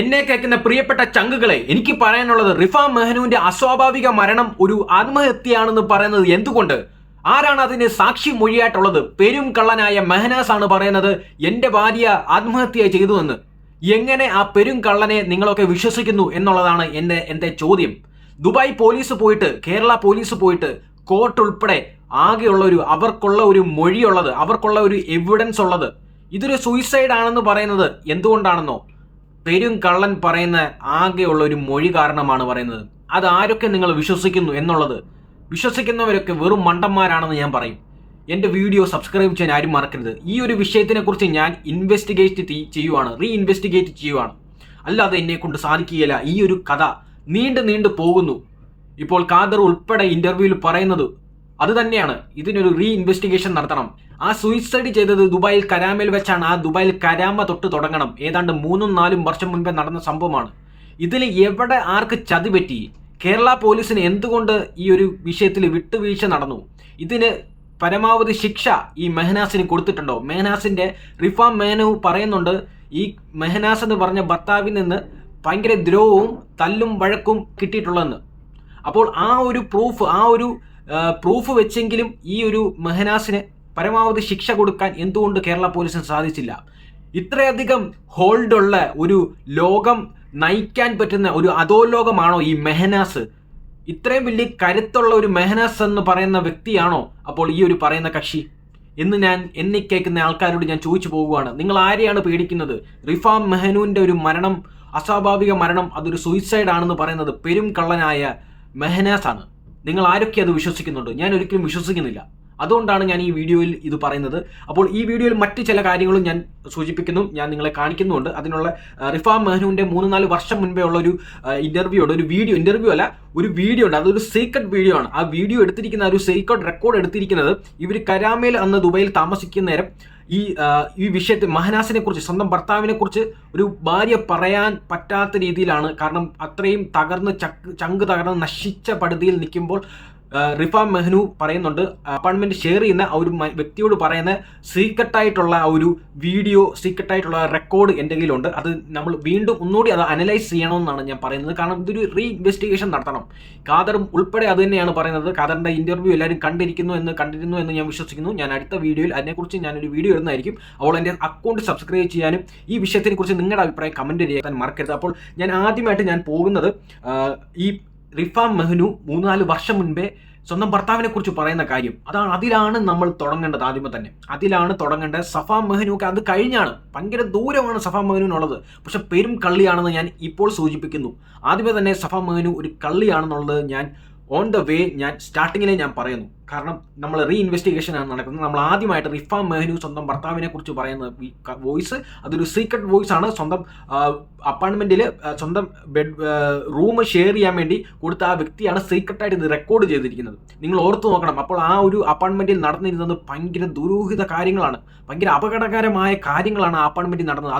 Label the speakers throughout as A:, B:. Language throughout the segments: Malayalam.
A: എന്നെ കേൾക്കുന്ന പ്രിയപ്പെട്ട ചങ്കുകളെ, എനിക്ക് പറയാനുള്ളത് റിഫ മെഹനുവിന്റെ അസ്വാഭാവിക മരണം ഒരു ആത്മഹത്യയാണെന്ന് പറയുന്നത് എന്തുകൊണ്ട്? ആരാണ് അതിന് സാക്ഷി മൊഴിയായിട്ടുള്ളത്? പെരും കള്ളനായ മെഹനാസ് ആണ് പറയുന്നത് എന്റെ ഭാര്യ ആത്മഹത്യ ചെയ്തു എന്ന്. എങ്ങനെ ആ പെരും കള്ളനെ നിങ്ങളൊക്കെ വിശ്വസിക്കുന്നു എന്നുള്ളതാണ് എന്റെ ചോദ്യം. ദുബായ് പോലീസ് പോയിട്ട്, കേരള പോലീസ് പോയിട്ട്, കോർട്ട് ഉൾപ്പെടെ അവർക്കുള്ള ഒരു മൊഴിയുള്ളത്, അവർക്കുള്ള ഒരു എവിഡൻസ് ഉള്ളത്, ഇതൊരു സൂയിസൈഡ് ആണെന്ന് പറയുന്നത് എന്തുകൊണ്ടാണെന്നോ? പെരും കള്ളൻ പറയുന്ന ആകെയുള്ള ഒരു മൊഴി കാരണമാണ് പറയുന്നത്. അത് ആരൊക്കെ നിങ്ങൾ വിശ്വസിക്കുന്നു എന്നുള്ളത്, വിശ്വസിക്കുന്നവരൊക്കെ വെറും മണ്ടന്മാരാണെന്ന് ഞാൻ പറയും. എൻ്റെ വീഡിയോ സബ്സ്ക്രൈബ് ചെയ്യാൻ ആരും മറക്കരുത്. ഈ ഒരു വിഷയത്തിനെ കുറിച്ച് ഞാൻ റീഇൻവെസ്റ്റിഗേറ്റ് ചെയ്യുവാണ്. അല്ലാതെ എന്നെ കൊണ്ട് സാധിക്കുകയില്ല. ഈ ഒരു കഥ നീണ്ടു പോകുന്നു. ഇപ്പോൾ ഖാദർ ഉൾപ്പെടെ ഇന്റർവ്യൂവിൽ പറയുന്നത് അത് തന്നെയാണ്. ഇതിനൊരു റീഇൻവെസ്റ്റിഗേഷൻ നടത്തണം. ആ സൂയിസൈഡ് ചെയ്തത് ദുബായിൽ കരാമയിൽ വെച്ചാണ്. ആ ദുബായിൽ കരാമ തൊട്ട് തുടങ്ങണം. ഏതാണ്ട് 3-4 വർഷം മുൻപേ നടന്ന സംഭവമാണ്. ഇതിൽ എവിടെ ആർക്ക് ചതി പറ്റി? കേരള പോലീസിന് എന്തുകൊണ്ട് ഈ ഒരു വിഷയത്തിൽ വിട്ടുവീഴ്ച നടന്നു? ഇതിന് പരമാവധി ശിക്ഷ ഈ മെഹനാസിന് കൊടുത്തിട്ടുണ്ടോ? മെഹനാസിന്റെ റിഫ മെഹനു പറയുന്നുണ്ട്, ഈ മെഹനാസ് എന്ന് പറഞ്ഞ ഭർത്താവിൽ നിന്ന് ഭയങ്കര ദ്രോഹവും തല്ലും വഴക്കും കിട്ടിയിട്ടുള്ളതെന്ന്. അപ്പോൾ ആ ഒരു പ്രൂഫ് വെച്ചെങ്കിലും ഈ ഒരു മെഹനാസിന് പരമാവധി ശിക്ഷ കൊടുക്കാൻ എന്തുകൊണ്ട് കേരള പോലീസിന് സാധിച്ചില്ല? ഇത്രയധികം ഹോൾഡുള്ള ഒരു ലോകം നയിക്കാൻ പറ്റുന്ന ഒരു അധോലോകമാണോ ഈ മെഹനാസ്? ഇത്രയും വലിയ കരുത്തുള്ള ഒരു മെഹനാസ് എന്ന് പറയുന്ന വ്യക്തിയാണോ അപ്പോൾ ഈ ഒരു പറയുന്ന കക്ഷി എന്ന് എന്നെ കേൾക്കുന്ന ആൾക്കാരോട് ഞാൻ ചോദിച്ചു പോകുകയാണ്. നിങ്ങൾ ആരെയാണ് പേടിക്കുന്നത്? റിഫ മെഹനുവിന്റെ ഒരു മരണം, അസ്വാഭാവിക മരണം, അതൊരു സൂയിസൈഡ് ആണെന്ന് പറയുന്നത് പെരും കള്ളനായ മെഹനാസ് ആണ്. നിങ്ങൾ ആരൊക്കെ അത് വിശ്വസിക്കുന്നുണ്ട്? ഞാൻ ഒരിക്കലും വിശ്വസിക്കുന്നില്ല. അതുകൊണ്ടാണ് ഞാൻ ഈ വീഡിയോയിൽ ഇത് പറയുന്നത്. അപ്പോൾ ഈ വീഡിയോയിൽ മറ്റ് ചില കാര്യങ്ങളും ഞാൻ സൂചിപ്പിക്കുന്നു, ഞാൻ നിങ്ങളെ കാണിക്കുന്നുണ്ട്. അതിനുള്ള റിഫ മെഹനുവിന്റെ 3-4 വർഷം മുൻപേ ഉള്ള ഒരു ഇന്റർവ്യൂ ഉണ്ട്. ഒരു വീഡിയോ ഉണ്ട്. അതൊരു സീക്രട്ട് വീഡിയോ ആണ്. ആ വീഡിയോ എടുത്തിരിക്കുന്ന, ഒരു സീക്രട്ട് റെക്കോർഡ് എടുത്തിരിക്കുന്നത് ഇവർ കരാമയിൽ അന്ന് ദുബായിൽ താമസിക്കുന്ന നേരം ഈ വിഷയത്തിൽ മെഹനാസിനെ കുറിച്ച്, സ്വന്തം ഭർത്താവിനെ കുറിച്ച് ഒരു ഭാര്യ പറയാൻ പറ്റാത്ത രീതിയിലാണ്. കാരണം അത്രയും ചങ്ക് തകർന്ന് നശിച്ച പടുതിയിൽ നിൽക്കുമ്പോൾ റിഫ മെഹനു പറയുന്നുണ്ട്, അപ്പാർട്ട്മെന്റ് ഷെയർ ചെയ്യുന്ന ആ ഒരു വ്യക്തിയോട് പറയുന്ന സീക്രട്ടായിട്ടുള്ള ആ ഒരു വീഡിയോ, സീക്രട്ടായിട്ടുള്ള റെക്കോർഡ് എൻ്റെ കയ്യിലുണ്ട്. അത് നമ്മൾ വീണ്ടും ഒന്നുകൂടി അത് അനലൈസ് ചെയ്യണമെന്നാണ് ഞാൻ പറയുന്നത്. കാരണം ഇതൊരു റീഇൻവെസ്റ്റിഗേഷൻ നടത്തണം. ഖാദറും ഉൾപ്പെടെ അത് തന്നെയാണ് പറയുന്നത്. ഖാദറിന്റെ ഇന്റർവ്യൂ എല്ലാവരും കണ്ടിരുന്നു എന്ന് ഞാൻ വിശ്വസിക്കുന്നു. ഞാൻ അടുത്ത വീഡിയോയിൽ അതിനെക്കുറിച്ച് ഞാനൊരു വീഡിയോ ഇടുന്നതായിരിക്കും. അപ്പോൾ എൻ്റെ അക്കൗണ്ട് സബ്സ്ക്രൈബ് ചെയ്യാനും ഈ വിഷയത്തിനെ കുറിച്ച് നിങ്ങളുടെ അഭിപ്രായം കമന്റ് ചെയ്യാൻ മറക്കരുത്. അപ്പോൾ ഞാൻ പോകുന്നത് ഈ റിഫ മെഹനു 3-4 വർഷം മുൻപേ സ്വന്തം ഭർത്താവിനെ കുറിച്ച് പറയുന്ന കാര്യം, അതിലാണ് നമ്മൾ തുടങ്ങേണ്ടത്. ആദ്യമേ തന്നെ അതിലാണ് തുടങ്ങേണ്ടത്. സഫ മെഹനുക്ക് അത് കഴിഞ്ഞാണ്, ഭയങ്കര ദൂരമാണ് സഫ മെഹനുവിനുള്ളത്. പക്ഷെ പെരും കള്ളിയാണെന്ന് ഞാൻ ഇപ്പോൾ സൂചിപ്പിക്കുന്നു. ആദ്യമേ തന്നെ സഫ മെഹനു ഒരു കള്ളിയാണെന്നുള്ളത് ഞാൻ ഓൺ ദ വേ സ്റ്റാർട്ടിങ്ങിലെ ഞാൻ പറയുന്നു. കാരണം നമ്മൾ റീഇൻവെസ്റ്റിഗേഷൻ ആണ് നടക്കുന്നത്. നമ്മൾ ആദ്യമായിട്ട് റിഫ മെഹനു സ്വന്തം ഭർത്താവിനെ കുറിച്ച് പറയുന്ന വോയിസ്, അതൊരു സീക്രട്ട് വോയിസ് ആണ്. സ്വന്തം അപ്പാർട്ട്മെന്റിൽ സ്വന്തം റൂം ഷെയർ ചെയ്യാൻ വേണ്ടി കൊടുത്ത ആ വ്യക്തിയാണ് സീക്രട്ടായിട്ട് ഇത് റെക്കോർഡ് ചെയ്തിരിക്കുന്നത്. നിങ്ങൾ ഓർത്തു നോക്കണം. അപ്പോൾ ആ ഒരു അപ്പാർട്ട്മെന്റിൽ നടന്നിരുന്നത് ഭയങ്കര ദുരൂഹിത കാര്യങ്ങളാണ്, ഭയങ്കര അപകടകരമായ കാര്യങ്ങളാണ് ആ അപ്പാർട്ട്മെന്റിൽ നടന്നത്.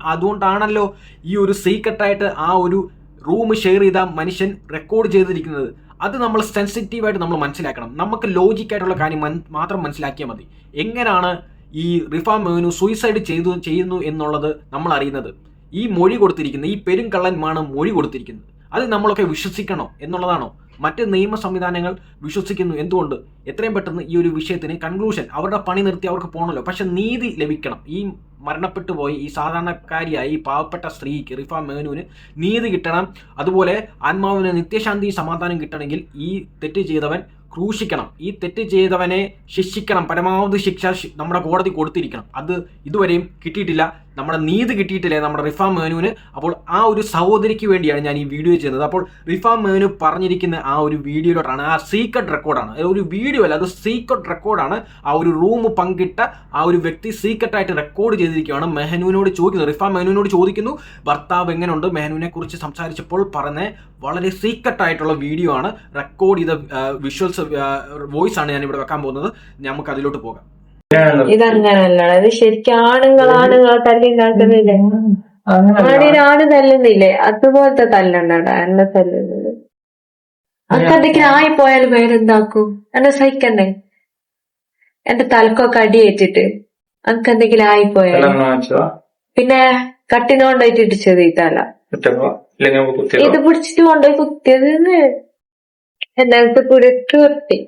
A: അതുകൊണ്ടാണല്ലോ ഈ ഒരു സീക്രട്ടായിട്ട് ആ ഒരു റൂം ഷെയർ ചെയ്ത മനുഷ്യൻ റെക്കോർഡ് ചെയ്തിരിക്കുന്നത്. അത് നമ്മൾ സെൻസിറ്റീവായിട്ട് നമ്മൾ മനസ്സിലാക്കണം. നമുക്ക് ലോജിക്കായിട്ടുള്ള കാര്യം മാത്രം മനസ്സിലാക്കിയാൽ മതി. എങ്ങനെയാണ് ഈ റിഫ മെഹനു സൂയിസൈഡ് ചെയ്യുന്നു എന്നുള്ളത് നമ്മൾ അറിയുന്നത്? ഈ മൊഴി കൊടുത്തിരിക്കുന്നത്, ഈ പെരും കള്ളന്മാണ് മൊഴി കൊടുത്തിരിക്കുന്നത്. അത് നമ്മളൊക്കെ വിശ്വസിക്കണോ എന്നുള്ളതാണോ? മറ്റ് നിയമ സംവിധാനങ്ങൾ വിശ്വസിക്കുന്നു. എന്തുകൊണ്ട്? എത്രയും പെട്ടെന്ന് ഈ ഒരു വിഷയത്തിന് കൺക്ലൂഷൻ, അവരുടെ പണി നിർത്തി അവർക്ക് പോകണമല്ലോ. പക്ഷെ നീതി ലഭിക്കണം. ഈ മരണപ്പെട്ടു പോയി ഈ സാധാരണക്കാരിയായി ഈ പാവപ്പെട്ട സ്ത്രീക്ക്, റിഫ മെഹനുവിന് നീതി കിട്ടണം. അതുപോലെ ആത്മാവിന് നിത്യശാന്തി സമാധാനം കിട്ടണമെങ്കിൽ ഈ തെറ്റ് ചെയ്തവൻ ക്രൂശിക്കണം. ഈ തെറ്റ് ചെയ്തവനെ ശിക്ഷിക്കണം. പരമാവധി ശിക്ഷ നമ്മുടെ കോടതി കൊടുത്തിരിക്കണം. അത് ഇതുവരെയും കിട്ടിയിട്ടില്ല. നമ്മുടെ നീതി കിട്ടിയിട്ടില്ല നമ്മുടെ റിഫ മെഹനുവിന്. അപ്പോൾ ആ ഒരു സഹോദരിക്ക് വേണ്ടിയാണ് ഞാൻ ഈ വീഡിയോ ചെയ്യുന്നത്. അപ്പോൾ റിഫ മെഹനു പറഞ്ഞിരിക്കുന്ന ആ ഒരു വീഡിയോയിലോട്ടാണ്, ആ സീക്രട്ട് റെക്കോർഡാണ്, ഒരു വീഡിയോ അല്ല, അത് സീക്രട്ട് റെക്കോർഡാണ്. ആ ഒരു റൂം പങ്കിട്ട ആ ഒരു വ്യക്തി സീക്രട്ടായിട്ട് റെക്കോർഡ് ചെയ്തിരിക്കുകയാണ്. മെഹനുവിനോട് ചോദിക്കുന്നത്, റിഫ മെഹനുവിനോട് ചോദിക്കുന്നു ഭർത്താവ് എങ്ങനെയുണ്ട്. മെഹനുവിനെ കുറിച്ച് സംസാരിച്ചപ്പോൾ പറഞ്ഞ വളരെ സീക്രട്ടായിട്ടുള്ള വീഡിയോ ആണ്, റെക്കോർഡ് ചെയ്ത വിഷ്വൽസ് വോയിസ് ആണ് ഞാൻ ഇവിടെ വെക്കാൻ പോകുന്നത്. നമുക്ക് അതിലോട്ട് പോകാം.
B: ഇതങ്ങനല്ല, അത് ശരിക്കും ആണുങ്ങളെ തല്ലിണ്ടാക്കുന്നില്ലേ, ആണിനാണ് തല്ലുന്നില്ലേ, അതുപോലത്തെ തല്ലണ്ടാ എന്നെ തല്ലുന്നത്. അക്കെന്തെങ്കിലും ആയിപ്പോയാൽ വേറെന്താക്കും? എന്നെ സഹിക്കണ്ടേ? എന്റെ തലക്കൊക്കെ അടിയേറ്റിട്ട് അനക്കെന്തെങ്കിലും ആയിപ്പോയാൽ പിന്നെ കട്ടിനോണ്ടായിട്ട് ഇടിച്ചത് ഈ തല. ഇത് പിടിച്ചിട്ട് കൊണ്ടുപോയി കുത്തിയത് എന്നിട്ട് പുരട്ട് നിർത്തി.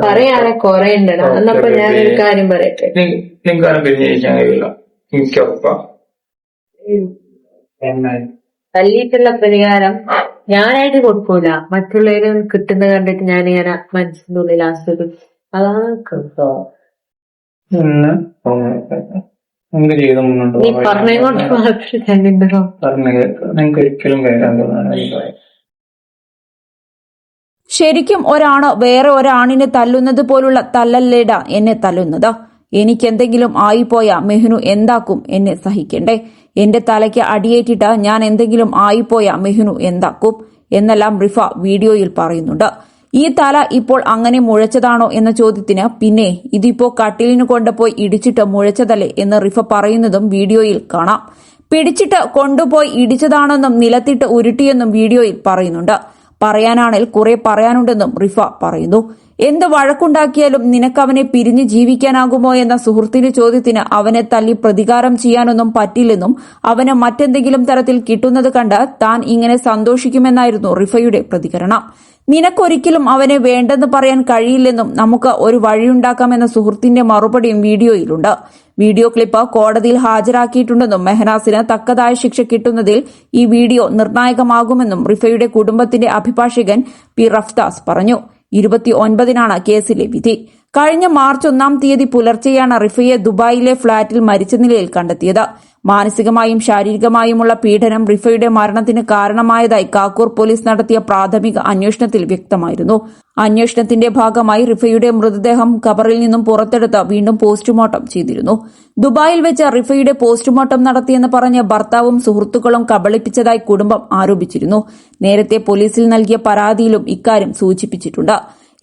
B: പറയാനെ കൊറേ ഉണ്ടടാ. എന്നപ്പോ ഞാനൊരു കാര്യം പറയട്ടെ. തല്ലിയിട്ടുള്ള പരിഹാരം ഞാനായിട്ട് കൊടുക്കൂല, മറ്റുള്ളവര് കിട്ടുന്ന കണ്ടിട്ട് ഞാനിങ്ങനെ മനസ്സിന്റെ ഉള്ളിൽ ആസ്വദിക്കും. അതാണ് കേട്ടോ നീ പറഞ്ഞുകൊണ്ട്
C: ശരിക്കും ഒരാണ് വേറെ ഒരാണിനെ തല്ലുന്നത് പോലുള്ള തല്ലല്ലേടാ എന്നെ തല്ലുന്നത്. എനിക്കെന്തെങ്കിലും ആയിപ്പോയ മെഹ്നു എന്താക്കും എന്നെ സഹിക്കണ്ടേ? എന്റെ തലയ്ക്ക് അടിയേറ്റിട്ട് ഞാൻ എന്തെങ്കിലും ആയിപ്പോയ മെഹ്നു എന്താക്കും എന്നെല്ലാം റിഫ വീഡിയോയിൽ പറയുന്നുണ്ട്. ഈ തല ഇപ്പോൾ അങ്ങനെ മുഴച്ചതാണോ എന്ന ചോദ്യത്തിന് പിന്നെ ഇതിപ്പോ കട്ടിലിന് കൊണ്ടുപോയി ഇടിച്ചിട്ട് മുഴച്ചതല്ലേ എന്ന് റിഫ പറയുന്നതും വീഡിയോയിൽ കാണാം. പിടിച്ചിട്ട് കൊണ്ടുപോയി ഇടിച്ചതാണെന്നും നിലത്തിട്ട് ഉരുട്ടിയെന്നും വീഡിയോയിൽ പറയുന്നുണ്ട്. പറയാനാണെങ്കിൽ കുറെ പറയാനുണ്ടെന്നും റിഫ പറയുന്നു. എന്ത് വഴക്കുണ്ടാക്കിയാലും നിനക്കവനെ പിരിഞ്ഞ് ജീവിക്കാനാകുമോ എന്ന സുഹൃത്തിന്റെ ചോദ്യത്തിന് അവനെ തല്ലി പ്രതികാരം ചെയ്യാനൊന്നും പറ്റില്ലെന്നും അവന് മറ്റെന്തെങ്കിലും തരത്തിൽ കിട്ടുന്നത് കണ്ട് താൻ ഇങ്ങനെ സന്തോഷിക്കുമെന്നായിരുന്നു റിഫയുടെ പ്രതികരണം. നിനക്കൊരിക്കലും അവനെ വേണ്ടെന്ന് പറയാൻ കഴിയില്ലെന്നും നമുക്ക് ഒരു വഴിയുണ്ടാക്കാമെന്ന സുഹൃത്തിന്റെ മറുപടിയും വീഡിയോയിലുണ്ട്. വീഡിയോ ക്ലിപ്പ് കോടതിയിൽ ഹാജരാക്കിയിട്ടുണ്ടെന്നും മെഹനാസിന് തക്കതായ ശിക്ഷ കിട്ടുന്നതിൽ ഈ വീഡിയോ നിർണായകമാകുമെന്നും റിഫയുടെ കുടുംബത്തിന്റെ അഭിഭാഷകൻ പി റഫ്താസ് പറഞ്ഞു. 29-നാണ് കേസിലെ വിധി. കഴിഞ്ഞ മാർച്ച് 1-ാം തീയതി പുലർച്ചെയാണ് റിഫയെ ദുബായിലെ ഫ്ളാറ്റിൽ മരിച്ച നിലയിൽ കണ്ടെത്തിയത്. മാനസികമായും ശാരീരികമായുമുള്ള പീഡനം റിഫയുടെ മരണത്തിന് കാരണമായതായി കാക്കൂർ പോലീസ് നടത്തിയ പ്രാഥമിക അന്വേഷണത്തിൽ വ്യക്തമായിരുന്നു. അന്വേഷണത്തിന്റെ ഭാഗമായി റിഫയുടെ മൃതദേഹം ഖബറിൽ നിന്നും പുറത്തെടുത്ത് വീണ്ടും പോസ്റ്റ്മോർട്ടം ചെയ്തിരുന്നു. ദുബായിൽ വെച്ച് റിഫയുടെ പോസ്റ്റ്മോർട്ടം നടത്തിയെന്ന് പറഞ്ഞ് ഭർത്താവും സുഹൃത്തുക്കളും കബളിപ്പിച്ചതായി കുടുംബം ആരോപിച്ചിരുന്നു. നേരത്തെ പോലീസിൽ നൽകിയ പരാതിയിലും ഇക്കാര്യം സൂചിപ്പിച്ചിട്ടുണ്ട്.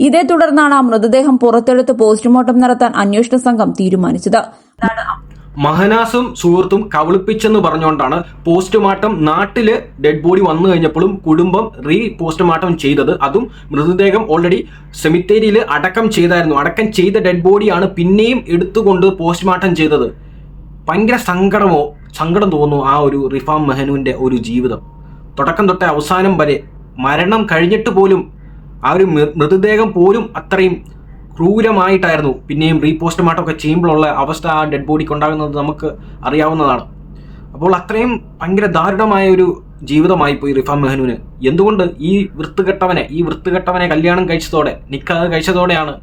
C: ഇതേ തുടർന്നാണ് മൃതദേഹം പുറത്തെടുത്ത് പോസ്റ്റ്മോർട്ടം നടത്താൻ അന്വേഷണ സംഘം തീരുമാനിച്ചത്.
A: മഹനാസും സുഹൃത്തും കബളിപ്പിച്ചെന്ന് പറഞ്ഞുകൊണ്ടാണ് പോസ്റ്റ്മോർട്ടം നാട്ടില് ഡെഡ് ബോഡി വന്നു കഴിഞ്ഞപ്പോഴും കുടുംബം പോസ്റ്റ്മോർട്ടം ചെയ്തത്. അതും മൃതദേഹം ഓൾറെഡി സെമിത്തേരിയിൽ അടക്കം ചെയ്തായിരുന്നു. അടക്കം ചെയ്ത ഡെഡ് ബോഡിയാണ് പിന്നെയും എടുത്തുകൊണ്ട് പോസ്റ്റ്മോർട്ടം ചെയ്തത്. ഭയങ്കര സങ്കടം തോന്നുന്നു ആ ഒരു റിഫാം മെഹനുവിന്റെ ഒരു ജീവിതം. തുടക്കം തൊട്ടേ അവസാനം വരെ മരണം കഴിഞ്ഞിട്ട് പോലും ആ ഒരു മൃതദേഹം പോലും അത്രയും ക്രൂരമായിട്ടായിരുന്നു പിന്നെയും പോസ്റ്റ്മോർട്ടം ഒക്കെ ചെയ്യുമ്പോഴുള്ള അവസ്ഥ ആ ഡെഡ് ബോഡിക്ക് ഉണ്ടാകുന്നത് നമുക്ക് അറിയാവുന്നതാണ്. അപ്പോൾ അത്രയും ഭയങ്കര ദാരുണമായ ഒരു ജീവിതമായി പോയി റിഫാം മെഹനുവിന്. എന്തുകൊണ്ട് ഈ വൃത്തുകെട്ടവനെ കല്യാണം കഴിച്ചതോടെ, നിക്കാഹ് കഴിച്ചതോടെയാണ്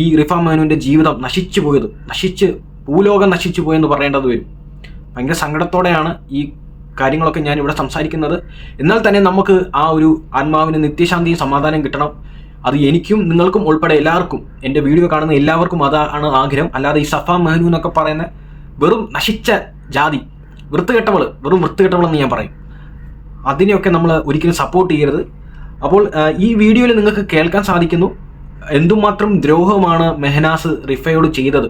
A: ഈ റിഫാം മെഹനുവിന്റെ ജീവിതം ഭൂലോകം നശിച്ചു പോയെന്ന് പറയേണ്ടത് വരും. ഭയങ്കര സങ്കടത്തോടെയാണ് ഈ കാര്യങ്ങളൊക്കെ ഞാൻ ഇവിടെ സംസാരിക്കുന്നത്. എന്നാൽ തന്നെ നമുക്ക് ആ ഒരു ആത്മാവിന് നിത്യശാന്തിയും സമാധാനം കിട്ടണം. അത് എനിക്കും നിങ്ങൾക്കും ഉൾപ്പെടെ എല്ലാവർക്കും, എൻ്റെ വീഡിയോ കാണുന്ന എല്ലാവർക്കും അതാണ് ആഗ്രഹം. അല്ലാതെ ഈ സഫ മെഹനു എന്നൊക്കെ പറയുന്ന വെറും നശിച്ച ജാതി വെറും വൃത്തുകെട്ടവളെന്ന് ഞാൻ പറയും. അതിനെയൊക്കെ നമ്മൾ ഒരിക്കലും സപ്പോർട്ട് ചെയ്യരുത്. അപ്പോൾ ഈ വീഡിയോയിൽ നിങ്ങൾക്ക് കേൾക്കാൻ സാധിക്കുന്നു എന്തുമാത്രം ദ്രോഹമാണ് മെഹനാസ് റിഫയോട് ചെയ്തത്.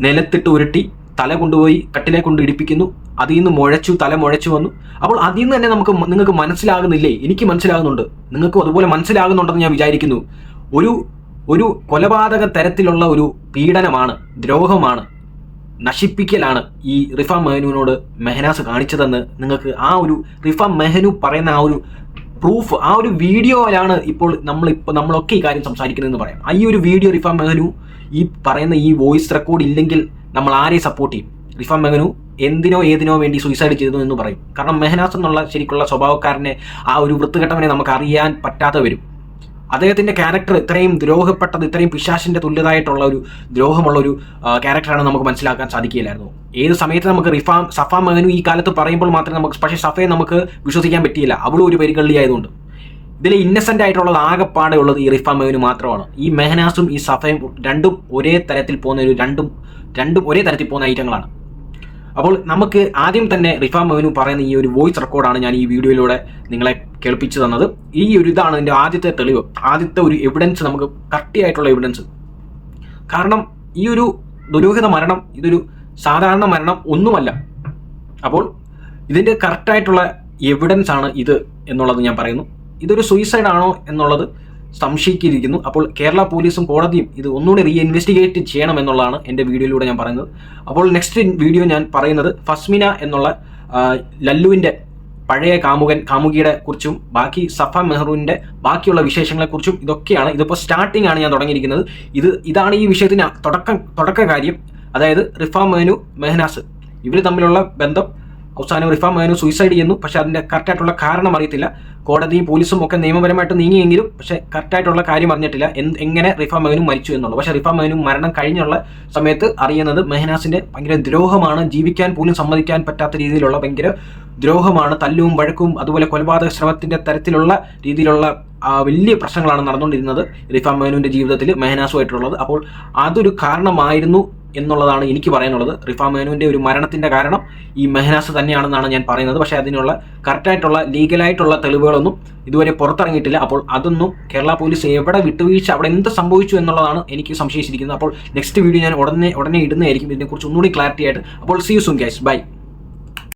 A: നിലത്തിട്ട് ഉരുട്ടി തല കൊണ്ടുപോയി കട്ടിലെ കൊണ്ട് ഇടിപ്പിക്കുന്നു. അതിൽ നിന്ന് തല മുഴച്ചു വന്നു. അപ്പോൾ അതിൽ നിന്ന് തന്നെ നിങ്ങൾക്ക് മനസ്സിലാകുന്നില്ലേ? എനിക്ക് മനസ്സിലാകുന്നുണ്ട്, നിങ്ങൾക്കും അതുപോലെ മനസ്സിലാകുന്നുണ്ടെന്ന് ഞാൻ വിചാരിക്കുന്നു. ഒരു കൊലപാതക തരത്തിലുള്ള ഒരു പീഡനമാണ്, ദ്രോഹമാണ്, നശിപ്പിക്കലാണ് ഈ റിഫാം മെഹനുവിനോട് മെഹനാസ് കാണിച്ചതെന്ന് നിങ്ങൾക്ക് ആ ഒരു റിഫാം മെഹനു പറയുന്ന ആ ഒരു പ്രൂഫ്, ആ ഒരു വീഡിയോയിലാണ് ഇപ്പോൾ നമ്മളൊക്കെ ഈ കാര്യം സംസാരിക്കുന്നതെന്ന് പറയാം. ഈ ഒരു വീഡിയോ റിഫാം മെഹനു ഈ പറയുന്ന ഈ വോയിസ് റെക്കോർഡ് ഇല്ലെങ്കിൽ നമ്മൾ ആരെ സപ്പോർട്ട് ചെയ്യും? റിഫാം മെഹനു എന്തിനോ ഏതിനോ വേണ്ടി സൂയിസൈഡ് ചെയ്തു എന്ന് പറയും. കാരണം മെഹനാസ് എന്നുള്ള ശരിക്കുള്ള സ്വഭാവക്കാരനെ, ആ ഒരു വൃത്തുകെട്ടവനെ നമുക്ക് അറിയാൻ പറ്റാതെ വരും. അദ്ദേഹത്തിന്റെ ക്യാരക്ടർ ഇത്രയും ദ്രോഹപ്പെട്ടത്, ഇത്രയും പിശാചിന്റെ തുല്യതായിട്ടുള്ള ഒരു ദ്രോഹമുള്ള ഒരു ക്യാരക്ടറാണ് നമുക്ക് മനസ്സിലാക്കാൻ സാധിക്കില്ലായിരുന്നു. ഏത് സമയത്ത് നമുക്ക് സഫ മെഹനു ഈ കാലത്ത് പറയുമ്പോൾ മാത്രമേ നമുക്ക്, പക്ഷേ സഫയെ നമുക്ക് വിശ്വസിക്കാൻ പറ്റിയില്ല. അവളും ഒരു പരികള്ളിയായതുകൊണ്ട്. ഇതിൽ ഇന്നസെന്റ് ആയിട്ടുള്ളത് ആകെപ്പാടെ ഉള്ളത് ഈ റിഫാം മെഹനു മാത്രമാണ്. ഈ മെഹനാസും ഈ സഫയും രണ്ടും ഒരേ തരത്തിൽ പോകുന്ന ഐറ്റങ്ങളാണ്. അപ്പോൾ നമുക്ക് ആദ്യം തന്നെ റിഫാം മെഹനു പറയുന്ന ഈ ഒരു വോയിസ് റെക്കോർഡാണ് ഞാൻ ഈ വീഡിയോയിലൂടെ നിങ്ങളെ കേൾപ്പിച്ചു തന്നത്. ഈ ഒരു ഇതാണ് ഇതിൻ്റെ ആദ്യത്തെ തെളിവ്, ആദ്യത്തെ ഒരു എവിഡൻസ്, നമുക്ക് കട്ടിയായിട്ടുള്ള എവിഡൻസ്. കാരണം ഈ ഒരു ദുരൂഹത മരണം ഇതൊരു സാധാരണ മരണം ഒന്നുമല്ല. അപ്പോൾ ഇതിൻ്റെ കറക്റ്റായിട്ടുള്ള എവിഡൻസ് ആണ് ഇത് എന്നുള്ളത് ഞാൻ പറയുന്നു. ഇതൊരു സൂയിസൈഡ് ആണോ എന്നുള്ളത് സംശയിക്കിയിരിക്കുന്നു. അപ്പോൾ കേരള പോലീസും കോടതിയും ഇത് ഒന്നുകൂടി റീ ഇൻവെസ്റ്റിഗേറ്റ് ചെയ്യണം എന്നുള്ളതാണ് എൻ്റെ വീഡിയോയിലൂടെ ഞാൻ പറയുന്നത്. അപ്പോൾ നെക്സ്റ്റ് വീഡിയോ ഞാൻ പറയുന്നത് ഫസ്മിന എന്നുള്ള ലല്ലുവിൻ്റെ പഴയ കാമുകിയുടെ കുറിച്ചും ബാക്കി സഫ മെഹ്റൂവിൻ്റെ ബാക്കിയുള്ള വിശേഷങ്ങളെക്കുറിച്ചും ഇതൊക്കെയാണ്. ഇതിപ്പോൾ സ്റ്റാർട്ടിംഗ് ആണ് ഞാൻ തുടങ്ങിയിരിക്കുന്നത്. ഇതാണ് ഈ വിഷയത്തിന് തുടക്ക കാര്യം. അതായത് റിഫ മെഹ്നു മെഹനാസ് ഇവർ തമ്മിലുള്ള ബന്ധം അവസാനം റിഫ മെഹ്നു സൂയിസൈഡ് ചെയ്യുന്നു. പക്ഷെ അതിൻ്റെ കറക്റ്റായിട്ടുള്ള കാരണം അറിയത്തില്ല. കോടതിയും പോലീസും ഒക്കെ നിയമപരമായിട്ട് നീങ്ങിയെങ്കിലും പക്ഷേ കറക്റ്റായിട്ടുള്ള കാര്യം അറിഞ്ഞിട്ടില്ല എങ്ങനെ റിഫ മെഹ്നു മരിച്ചു എന്നുള്ളത്. പക്ഷേ റിഫ മെഹ്നു മരണം കഴിഞ്ഞുള്ള സമയത്ത് അറിയുന്നത് മെഹനാസിൻ്റെ ഭയങ്കര ദ്രോഹമാണ്, ജീവിക്കാൻ പോലും സമ്മതിക്കാൻ പറ്റാത്ത രീതിയിലുള്ള ഭയങ്കര ദ്രോഹമാണ്, തല്ലും വഴക്കും അതുപോലെ കൊലപാതക ശ്രമത്തിൻ്റെ തരത്തിലുള്ള രീതിയിലുള്ള വലിയ പ്രശ്നങ്ങളാണ് നടന്നുകൊണ്ടിരുന്നത് റിഫ മെഹ്നുവിൻ്റെ ജീവിതത്തിൽ മെഹനാസുമായിട്ടുള്ളത്. അപ്പോൾ അതൊരു കാരണമായിരുന്നു എന്നുള്ളതാണ് എനിക്ക് പറയാനുള്ളത്. റിഫ മെഹ്നുവിൻ്റെ ഒരു മരണത്തിൻ്റെ കാരണം ഈ മെഹനാസ് തന്നെയാണെന്നാണ് ഞാൻ പറയുന്നത്. പക്ഷേ അതിനുള്ള കറക്റ്റായിട്ടുള്ള ലീഗലായിട്ടുള്ള തെളിവുകളൊന്നും ഇതുവരെ പുറത്തിറങ്ങിയിട്ടില്ല. അപ്പോൾ അതൊന്നും കേരള പോലീസ് എവിടെ വിട്ടുവീഴ്ച, അവിടെ എന്ത് സംഭവിച്ചു എന്നുള്ളതാണ് എനിക്ക് സംശയിച്ചിരിക്കുന്നത്. അപ്പോൾ നെക്സ്റ്റ് വീഡിയോ ഞാൻ ഉടനെ ഇടുന്നതായിരിക്കും ഇതിനെക്കുറിച്ച് ഒന്നുകൂടി ക്ലാരിറ്റി ആയിട്ട്. അപ്പോൾ see you soon guys, by.